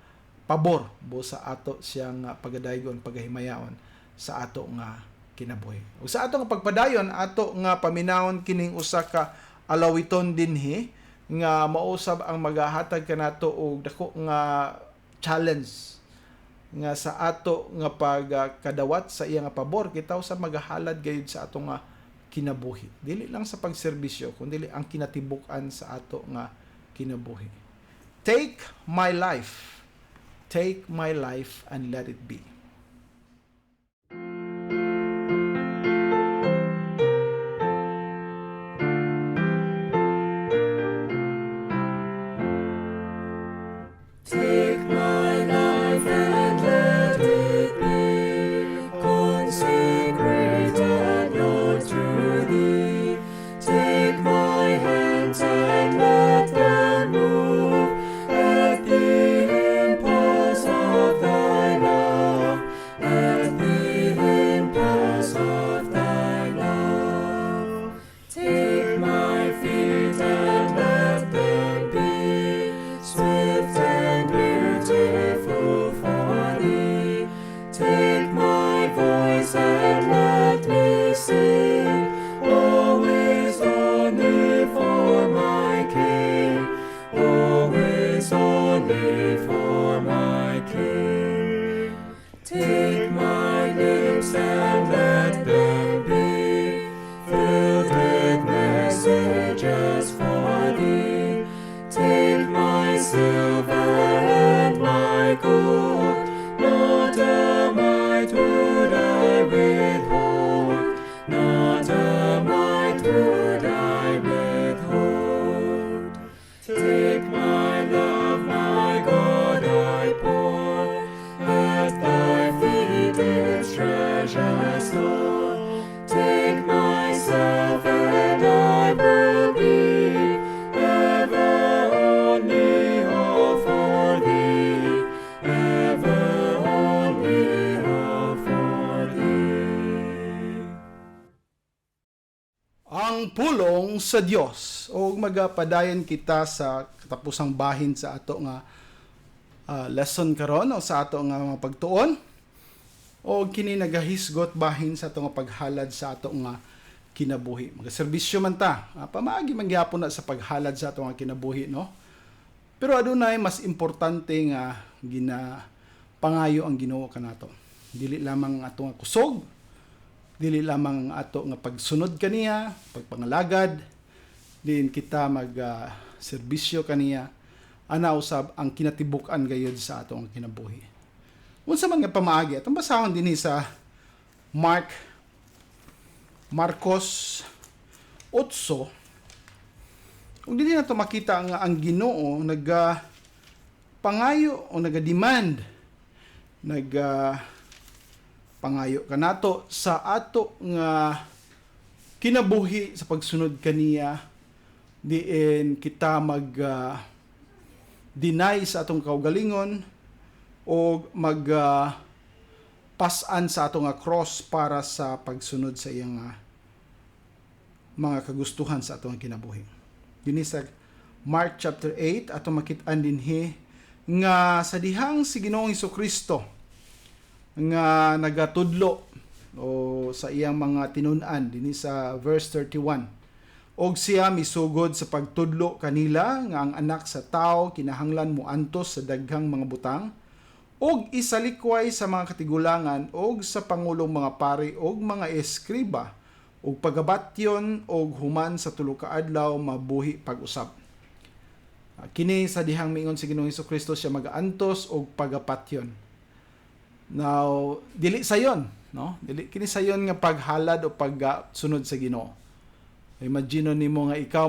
Speaker 1: pabor sa ato siyang pagadaygon pagahimayaon sa ato nga kinabuhi. Ug sa ato nga pagpadayon ato nga paminawon kining usa ka alawiton dinhi nga mausab ang maghatag kanato og dako nga challenge nga sa ato nga pagkadawat sa iya nga pabor kita usab magahalad gayud sa ato nga kinabuhi. Dili lang sa pagserbisyo kundi ang kinatibuk-an sa ato nga kinabuhi. Take my life. Take my life and let it be.
Speaker 2: Take my life and let it be consecrated, Lord, to Thee. Take my hands and let them move at the impulse of Thy love, at the impulse of Thy love. Take my feet and let them be swift and beautiful for Thee. Take my voice and let me sing, always only for my King, always only for my King. Take my lips and let them be filled with messages for Thee. Take my silver and my gold, not a mite would I withhold, not a mite would I withhold. Take my love, my God, I pour at Thy feet its treasure store. Take myself and I will be ever only all for Thee, ever only all for Thee.
Speaker 1: Ang pulong sa Dios o magapadayon kita sa katapusang bahin sa ato nga lesson karon o sa ato nga mga pagtuon o kini nagahisgot bahin sa ato nga paghalad sa ato nga kinabuhi. Magaserbisyo man ta, pamaagi man gyapon na sa paghalad sa ato nga kinabuhi, no? Pero adunay mas importante nga pangayo ang Ginoo kanato. Dili lamang ato nga kusog, dili lamang ato nga pagsunod kaniya, pagpangalagad, din kita serbisyo kaniya, ana usab ang kinatibuk-an gayud sa ato nga kinabuhi. Unsa man nga pamaagi atong basahon dinhi sa Marcos 8. Ug dinhi nato makita nga ang Ginoo pangayo o naga-demand pangayo kanato sa ato nga kinabuhi sa pagsunod kaniya diin kita deny sa atong kaugalingon o pasan sa atong nga cross para sa pagsunod sa iyang mga kagustuhan sa atong kinabuhi. Dinhi sa Mark chapter 8 atong makit-an dinhi nga sa dihang si Ginoong Hesukristo nga nagatudlo o sa iyang mga tinun-an dinhi sa verse 31. Og siya misugod sa pagtudlo kanila nga ang anak sa tao kinahanglan moantos sa daghang mga butang og isalikway sa mga katigulangan og sa pangulong mga pari og mga eskriba og pagabatyon og human sa tulo ka adlaw mabuhi pag-usab. Kini sa dihang miingon si Ginoong Hesukristo siya magaantos og pagapatyon. Now, dili sayon, no? Dili kini sayon nga paghalad o pagsunod sa Ginoo. Imagine nimo nga ikaw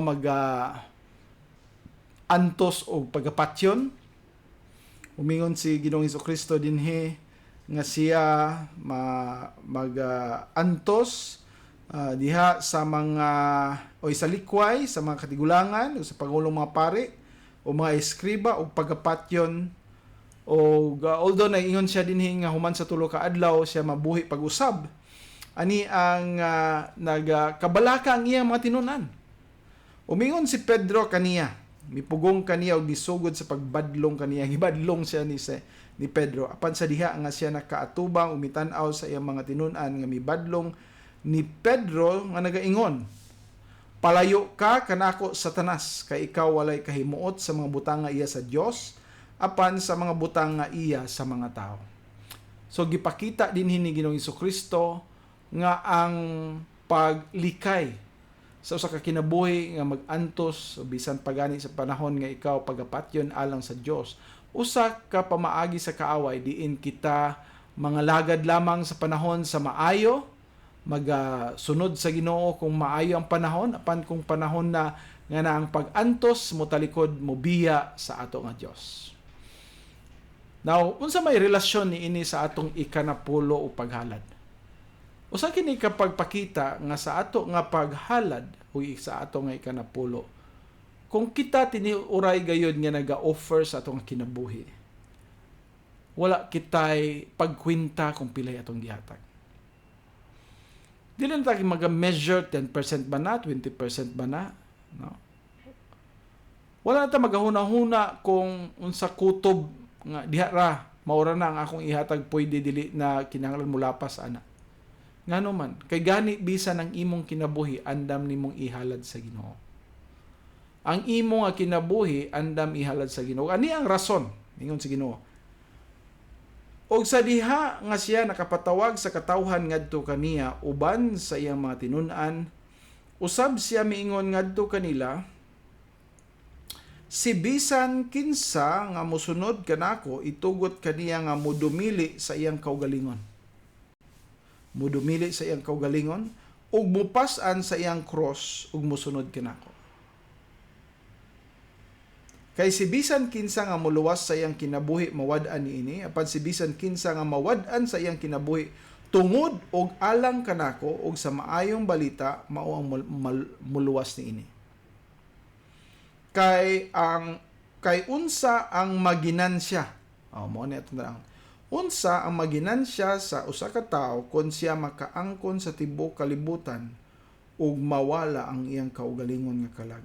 Speaker 1: antos og pagapatyon. Umingon si Ginoong Hesukristo dinhi nga siya antos diha sa mga o sa likway sa mga katigulangan o sa pangulong mga pari o mga eskriba o pagapatyon o although naingon siya dinhi nga human sa tulo ka adlaw siya mabuhi pag-usab ani ang nagkabalaka ang iyang mga tinunan. Umingon si Pedro kaniya, mipugong kaniya og nisugod sa pagbadlong kaniya, gibadlong siya ni Pedro apan sa diha nga siya nakaatubang umitan-aw sa iyang mga tinunan nga mibadlong ni Pedro nga nagaingon, "Palayo ka kanako Satanas, kay ikaw walay kahimuot sa mga butang nga iya sa Dios apan sa mga butang nga iya sa mga tao." So gipakita din ni Ginoong Hesukristo nga ang paglikay sa usa ka kinabuhi nga mag-antos bisan pagani sa panahon nga ikaw pagapatyon alang sa Dios, usa ka pamaagi sa kaaway diin kita mga lagad lamang sa panahon sa maayo, sunod sa Ginoo kung maayo ang panahon, apan kung panahon na nga na ang pag-antos mo talikod mo biya sa ato nga Dios. Now, unsa may relasyon ni ini sa atong ikanapulo o paghalad? Usa kini kapag pakita nga sa ato nga paghalad o sa ato nga ikanapulo, kung kita tiniuray gayud nga naga-offer sa atong kinabuhi, wala kitay pagkwinta kung pilay atong gihatag. Dili na tayo mag-measure 10% ba na, 20% ba na, no? Wala na tayo maghuna-huna kung unsa kutob nga diha ra maura na ang akong ihatag pwede dili na kinahanglan mo lapas ana. Ngano man, kay gani bisan ang imong kinabuhi andam nimong ihalad sa Ginoo. Ang imo nga kinabuhi andam ihalad sa Ginoo. Ani ang rason ningon sa Ginoo. Og sa diha nga siya nakapatawag sa katawhan ngadto kaniya uban sa iyang mga tinun-an, usab siya miingon ngadto kanila, "Si bisan kinsa nga mosunod kanako itugot kaniya nga modumili sa iyang kaugalingon." Modumili sa iyang kaugalingon ug mupas-an sa iyang cross ug mosunod kanako. Kay si bisan kinsa nga moluwas sa iyang kinabuhi mawad-an niini, apan si bisan kinsa nga mawad-an sa iyang kinabuhi tungod og alang kanako og sa maayong balita mao ang muluwas niini. Kay unsa ang maginansya? Mao ni atong tanang. Unsa ang maginansya sa usa ka tawo kon siya makaangkon sa tibuok kalibutan ug mawala ang iyang kaugalingon nga kalag?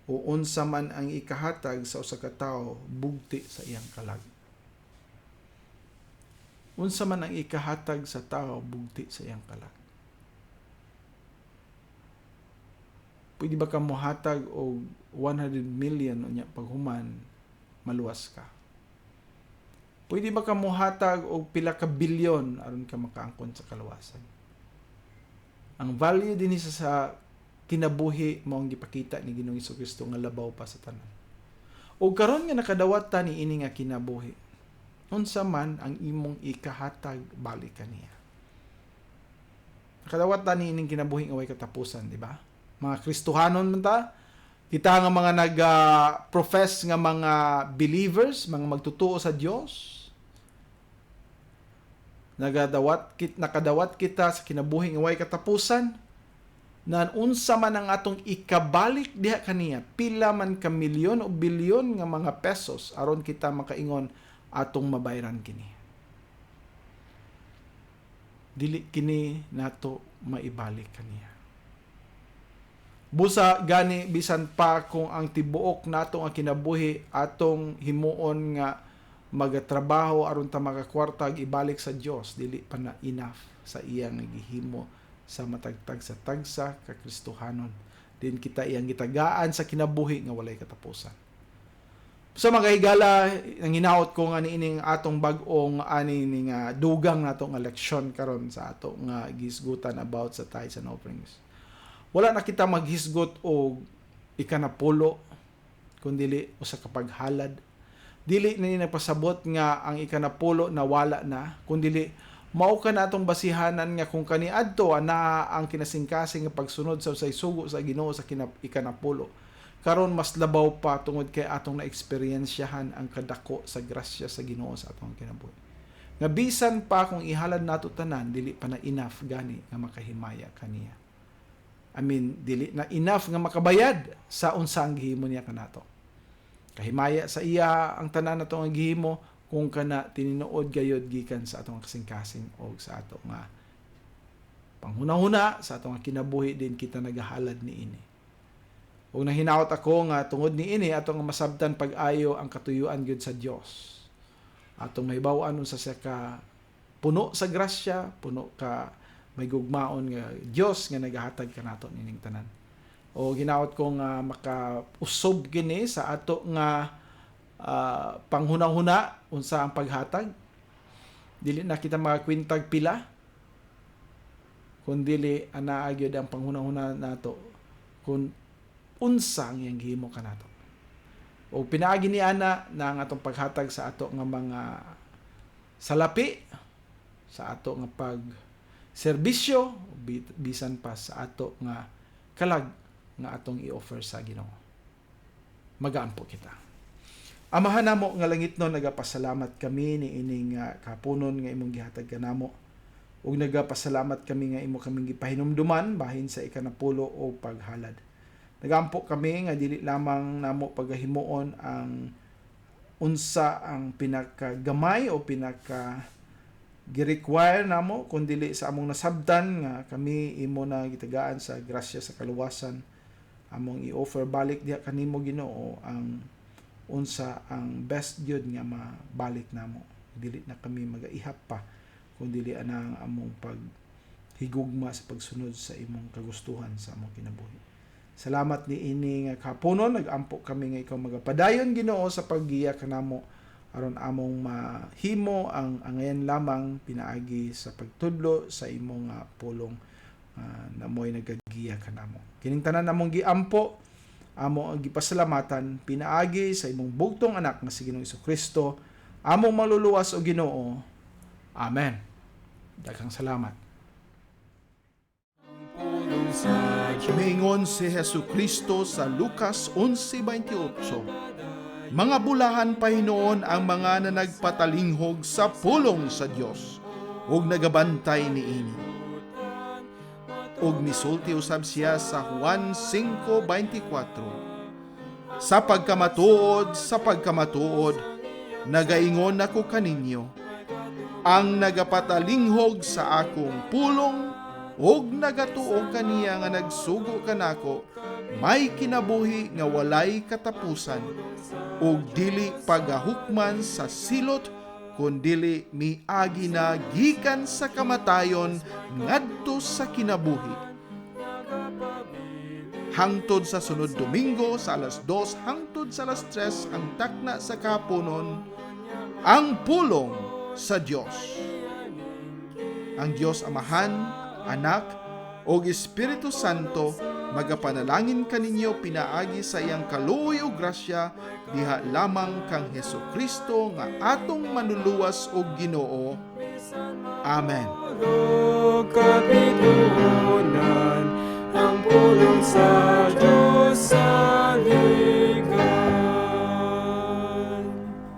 Speaker 1: O unsa man ang ikahatag sa usa ka tawo bugti sa iyang kalag? Unsa man ang ikahatag sa tawo bugti sa iyang kalag? Pwede ba ka mohatag og 100 million unya paghuman maluwas ka? Pwede ba ka mohatag og pila ka bilyon aron ka makaangkon sa kaluwasan? Ang value dinhi sa kinabuhi mao ang gipakita ni Ginoong Hesukristo nga labaw pa sa tanan. O karon nga nakadawat ta ni ini nga kinabuhi, unsa man ang imong ikahatag balik kaniya. Nakadawat ta ni ining kinabuhi nga way katapusan, di ba? Mga Kristohanon man ta, kita nga mga nag-profess nga mga believers, mga magtutuo sa Dios. Nakadawat kita sa kinabuhi nga way katapusan, na unsa man ang atong ikabalik diha kaniya, pila man ka milyon o bilyon nga mga pesos aron kita makaingon atong mabayran kini. Dili kini nato maibalik kaniya. Busa gani bisan pa kung ang tibuok nato nga kinabuhi atong himuon nga magatrabaho aron ta makakwarta ibalik sa Dios, dili pa na enough sa iyang nagihimo sa matagtag sa tagsa ka Kristohanon. Din kita iyang gitagaan sa kinabuhi nga walay katapusan. So mga higala, ang hinaot ko nga niining atong bag-ong ani ning dugang nato nga leksyon karon sa ato nga gisgutan about sa tithes and offerings. Wala na kita maghisgot og ikanapulo kundili usa ka paghalad. Dili na ni nagpasabot nga ang ikanapulo na wala na, kundili mao ka natong basihanan nga kung kaniadto ana ang kinasingkasing nga pagsunod sa usay sugo sa Ginoo sa ikanapulo. Karon mas labaw pa tungod kay atong na-eksperyensyahan ang kadako sa grasya sa Ginoo sa atong kinabuhi. Nga bisan pa kung ihalad nato tanan, dili pa na enough gani nga makahimaya kaniya. Dili na enough nga makabayad sa unsang gihimo niya kanato. Kahimaya sa iya ang tanan nato nga gihimo kung kana tininuod gayod gikan sa atong kasing-kasing o sa ato nga panghuna-huna sa atong kinabuhi din kita nagahalad niini. Ug nahinaot ako nga tungod niini atong masabtan pag-ayo ang katuyuan gyud sa Dios. Atong mahibaw-an sa siya ka puno sa grasya, puno ka may gugmaon nga Dios nga nagahatag kanato nining tanan. O ginaot ko nga makausob kini sa ato nga panghuna-huna unsa ang paghatag. Dili na kita makakwintag pila, kundili anaa gyud ang panghuna-huna nato kun unsa ang iyang gihimo kanato. O pinaagi ni ana na ang atong paghatag sa ato nga mga salapi, sa ato nga pag serbisyo, bisan pa sa ato nga kalag nga atong i-offer sa Ginoo. Magaampo kita. Amahan namo nga langitnon, nagapasalamat kami ni ining kapunon nga imong gihatag kanamo. Ug nagapasalamat kami nga imo kaming gipahinumduman bahin sa ikanapulo o paghalad. Nagampo kami nga dili lamang namo pagahimuon ang unsa ang pinakagamay o pinaka gi-require namo kundi sa among nasabtan nga kami imo na gitagaan sa grasya sa kaluwasan, among i-offer balik diha kanimo Ginoo ang unsa ang best gyud nga mabalik namo. Dili na kami magaihap pa kundi anang among paghigugma sa pagsunod sa imong kagustuhan sa among kinabuhi. Salamat ni ini nga kapunon, nagampo kami nga ikaw magapadayon Ginoo sa paggiya kanamo aron among mahimo ang angayan lamang pinaagi sa pagtudlo sa imong pulong na mo'y nagagiya kanamo. Kining tanan namong giampo, amo ang gipasalamatan pinaagi sa imong bugtong anak nga si Ginoong Jesucristo, among maluluwas o Ginoo. Amen. Daghang salamat. Mingon si Jesucristo sa Lucas 11:28. Mga bulahan pa hinoon ang mga nanagpatalinghog sa pulong sa Dios ug nagabantay niini. Ug misulti usab siya sa Juan 5:24. Sa pagkamatuod, nagaingon ako kaninyo, ang nagapatalinghog sa akong pulong ug nagatuo kaniya nga nagsugo kanako, may kinabuhi nga walay katapusan, ug dili pagahukman sa silot, kundili miagi na gikan sa kamatayon ngadto sa kinabuhi. Hangtod sa sunod Domingo sa alas 2 hangtod sa alas 3 ang takna sa kapunon, ang pulong sa Dios. Ang Dios Amahan, Anak, o Espiritu Santo, magapanalangin kaninyo pinaagi sa iyang kaluoy o grasya, diha lamang kang Jesucristo nga atong manuluwas o Ginoo. Amen.
Speaker 2: Kapitunan